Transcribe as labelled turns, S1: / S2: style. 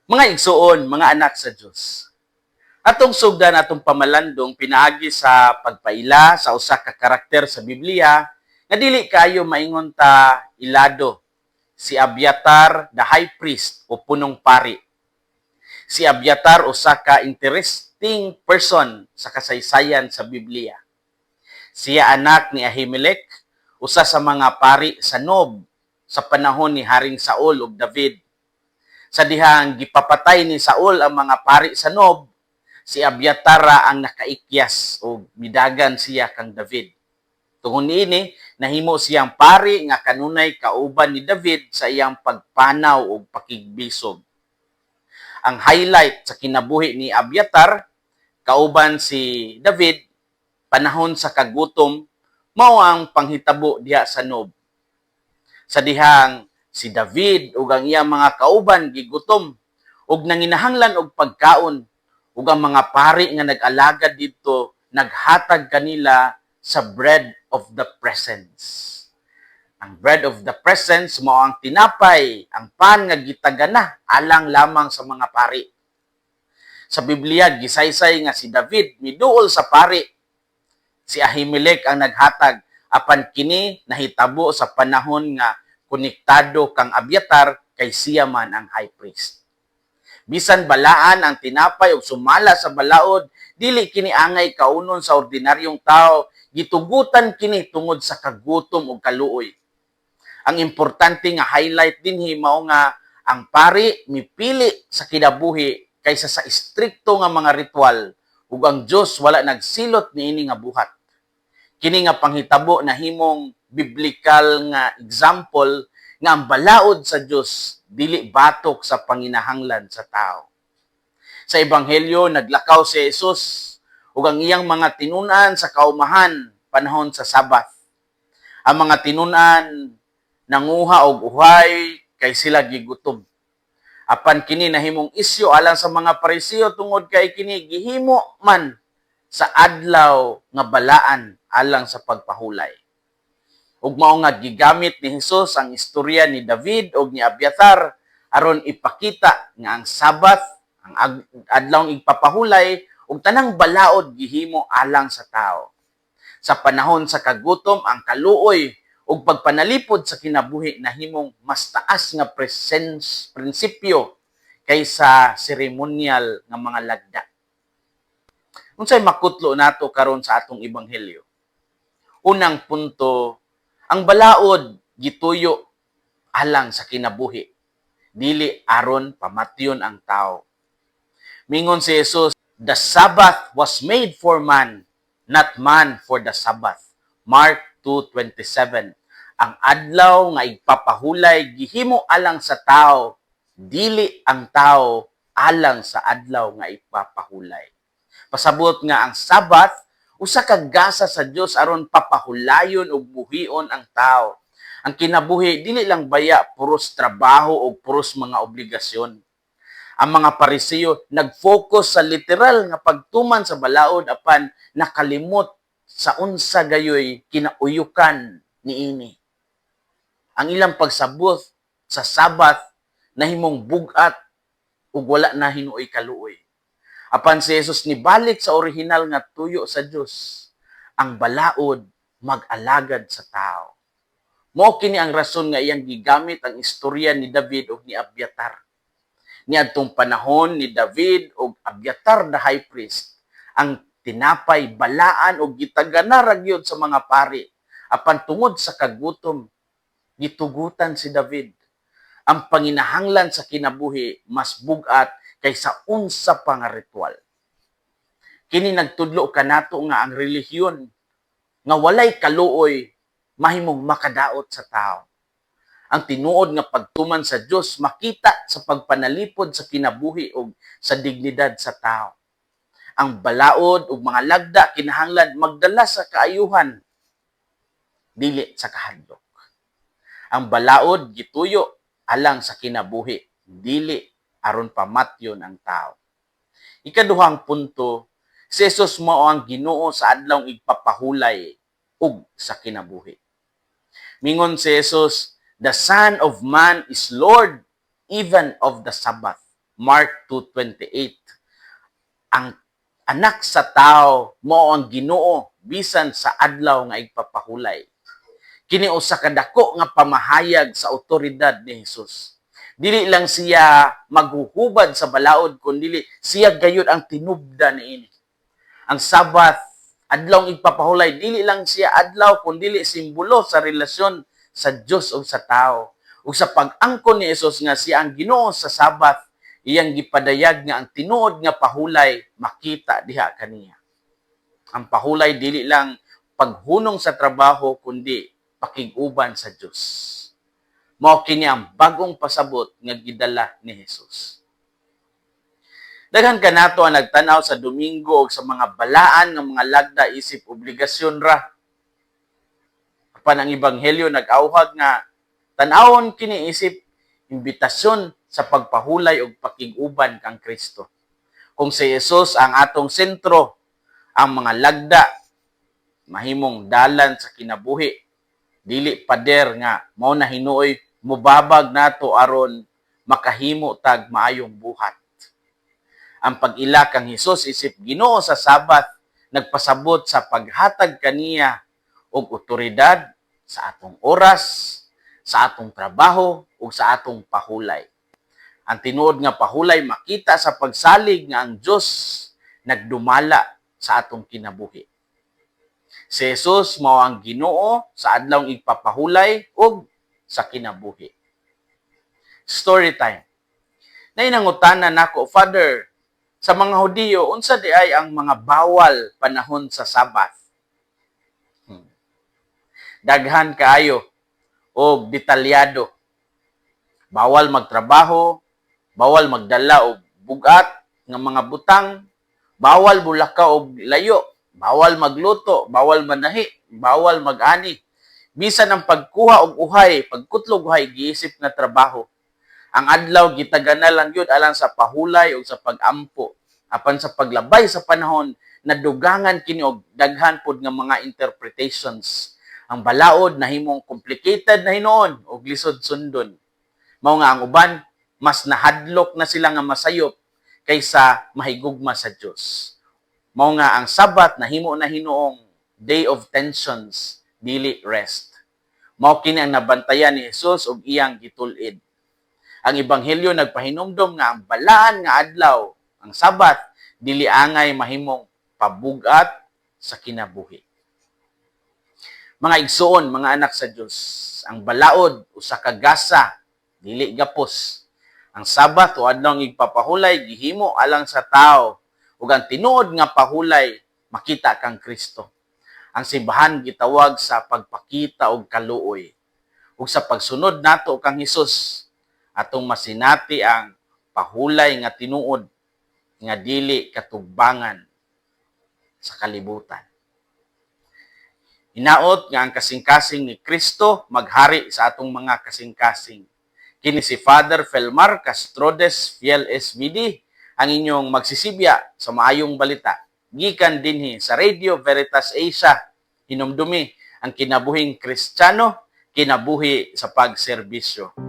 S1: Mga igsuon, mga anak sa Dios. Atong sugdan atong pamalandong pinaagi sa pagpaila sa usa ka karakter sa Biblia nga dili kayo maingon ta ilado, si Abiatar the high priest o punong pari. Si Abiatar usa ka interesting person sa kasaysayan sa Biblia. Siya anak ni Ahimelech, usa sa mga pari sa Nob sa panahon ni Haring Saul ug David. Sa dihang gipapatay ni Saul ang mga pari sa Nob, si Abiatar ang nakaikyas o midagan siya kang David. Tungod niini, nahimo siyang pari nga kanunay kauban ni David sa iyang pagpanaw o pakigbisog. Ang highlight sa kinabuhi ni Abiatar, kauban si David, panahon sa kagutom, mao ang panghitabo diha sa Nob. Sa dihang si David ug ang iyang mga kauban gigutom ug nanginahanglan og pagkaon ug ang mga pari nga nag-alagad didto naghatag kanila sa bread of the presence. Ang bread of the presence mao ang tinapay, ang pan nga gitagana alang lamang sa mga pari. Sa Biblia gisaysay nga si David miduol sa pari. Si Ahimelech ang naghatag apan kini nahitabo sa panahon nga konektado kang Abiatar kay siya man ang high priest. Bisan balaan ang tinapay ug sumala sa balaod, dili kini angay kaunon sa ordinaryong tao, gitugutan kini tungod sa kagutom ug kaluoy. Ang importante nga highlight dinhi mao nga ang pari mipili sa kinabuhi kaysa sa istrikto nga mga ritual ug ang Dios wala nagsilot niini nga buhat. Kini nga panghitabo na himong biblical nga example nga ang balaod sa Dios dili batok sa panginahanglan sa tao. Sa ebanghelyo naglakaw si Jesus ug ang iyang mga tinun-an sa kaumahan panahon sa Sabat. Ang mga tinun-an nanguha og uhay kay sila gigutom. Apan kini nahimong isyu alang sa mga Pariseo tungod kay kini gihimo man sa adlaw nga balaan alang sa pagpahulay. Ug mao nga gigamit ni Hesus ang istorya ni David ug ni Abiatar aron ipakita nga ang Sabat, ang adlaw igpapahulay ug tanang balaod gihimo alang sa tao. Sa panahon sa kagutom, ang kaluoy ug pagpanalipod sa kinabuhi nahimong mas taas nga prinsipyo kaysa seremonyal nga mga lagda. Unsay makutlo nato karon sa atong ebanghelyo? Unang punto, ang balaod gituyo alang sa kinabuhi, dili aron pamatyon ang tao. Mingon si Jesus, the Sabbath was made for man, not man for the Sabbath. Mark 2:27. Ang adlaw nga igpapahulay gihimo alang sa tao, dili ang tao alang sa adlaw nga ipapahulay. Pasabot nga ang Sabbath usa ka gasa sa Dios aron papahulayon ug buhion ang tao. Ang kinabuhi dili lang baya puros trabaho o puros mga obligasyon. Ang mga Pariseo nag-focus sa literal nga pagtuman sa balaod apan nakalimot sa unsa gayoy kinauyukan niini. Ang ilang pagsabot sa Sabat nahimong bugat ug wala na hinuoy kaluoy. Apan si Jesus nibalik sa orihinal nga tuyo sa Dios, ang balaod mag-alagad sa tao. Mao kini ang rason nga iyang gigamit ang istorya ni David ug ni Abiatar. Niadtong panahon ni David ug Abiatar the high priest, ang tinapay balaan ug gitagana ra gyud sa mga pari. Apan tungod sa kagutom, gitugutan si David. Ang panginahanglan sa kinabuhi mas bugat kaysa unsa pa nga ritual. Kini nagtudlo kanato nga ang relihiyon nga walay kaluoy mahimong makadaot sa tao. Ang tinuod nga pagtuman sa Dios makita sa pagpanalipod sa kinabuhi ug sa dignidad sa tao. Ang balaod ug mga lagda kinahanglan magdala sa kaayuhan, dili sa kahadlok. Ang balaod gituyo alang sa kinabuhi, dili aron pamatyon ang tao. Ikaduhang punto, si Jesus mao ang Ginoo sa adlaw igpapahulay ug sa kinabuhi. Mingon si Jesus, the Son of Man is Lord even of the Sabbath. Mark 2:28. Ang anak sa tao mao ang Ginoo bisan sa adlaw nga igpapahulay. Kini usa ka dako nga pamahayag sa awtoridad ni Hesus. Dili lang siya maghuhubad sa balaod kundi siya gayud ang tinubdan niini. Ang Sabat, adlaw igpapahulay, dili lang siya adlaw kundi simbolo sa relasyon sa Dios o sa tao. Ug sa pag-angkon ni Hesus nga siya ang Ginoo sa Sabat, iyang gipadayag nga ang tinuod nga pahulay makita diha kaniya. Ang pahulay dili lang paghunong sa trabaho kundi pakig-uban sa Dios. Mao kini ang bagong pasabot nga gidala ni Hesus. Daghan kanato ang nagtan-aw sa Domingo og sa mga balaan nga mga lagda isip obligasyon ra. Apan ang ebanghelyo nag-awhag nga tan-awon kini isip imbitasyon sa pagpahulay og pakig-uban kang Kristo. Kung si Hesus ang atong sentro, ang mga lagda mahimong dalan sa kinabuhi. Dili pader nga mao na hinuoy mubabag nato aron makahimo tag maayong buhat. Ang pag-ila kang Hesus isip Ginoo sa Sabat nagpasabot sa paghatag kaniya og otoridad sa atong oras, sa atong trabaho ug sa atong pahulay. Ang tinuod nga pahulay makita sa pagsalig nga ang Dios nagdumala sa atong kinabuhi. Si Hesus mao ang Ginoo sa adlaw igpapahulay ug sa kinabuhi. Story time. Nainangutanan nako, Father, sa mga Hudiyo, unsa di ay ang mga bawal panahon sa Sabat? Daghan kaayo o detalyado. Bawal magtrabaho, bawal magdala og bugat nga mga butang, bawal bulaka og layo, bawal magluto, bawal manahi, bawal mag-ani. Bisan ang pagkuha og uhay, pagkutlog uhay, giisip nga trabaho. Ang adlaw gitagana lang yun alang sa pahulay o sa pagampo. Apan sa paglabay sa panahon, nadugangan kini og daghan pod nga mga interpretations. Ang balaod nahimong complicated na hinuon og lisod sundon. Mao nga ang uban mas nahadlok na sila nga masayop kaysa mahigugma sa Dios. Mao nga ang Sabat nahimo na hinuong day of tensions, dili rest. Mao kini ang nabantayan ni Hesus ug iyang gitul-id. Ang ebanghelyo nagpahinumdom nga ang balaan nga adlaw, ang Sabat, dili angay mahimong pabugat sa kinabuhi. Mga igsoon, mga anak sa Dios, ang balaod usa ka gasa, dili gapos. Ang Sabat o adlaw igpapahulay gihimo alang sa tao ug ang tinuod nga pahulay makita kang Kristo. Ang simbahan gitawag sa pagpakita og kaluoy. Ug sa pagsunod nato kang Hesus, atong masinati ang pahulay nga tinuod nga dili katugbangan sa kalibutan. Hinaot nga ang kasing-kasing ni Kristo maghari sa atong mga kasing-kasing. Kini si Father Felmar Castrodes, Fiel SVD, ang inyong magsisibya sa maayong balita. Gikan dinhi sa Radio Veritas Asia, hinumdumi ang kinabuhing Kristiyano, kinabuhi sa pagserbisyo.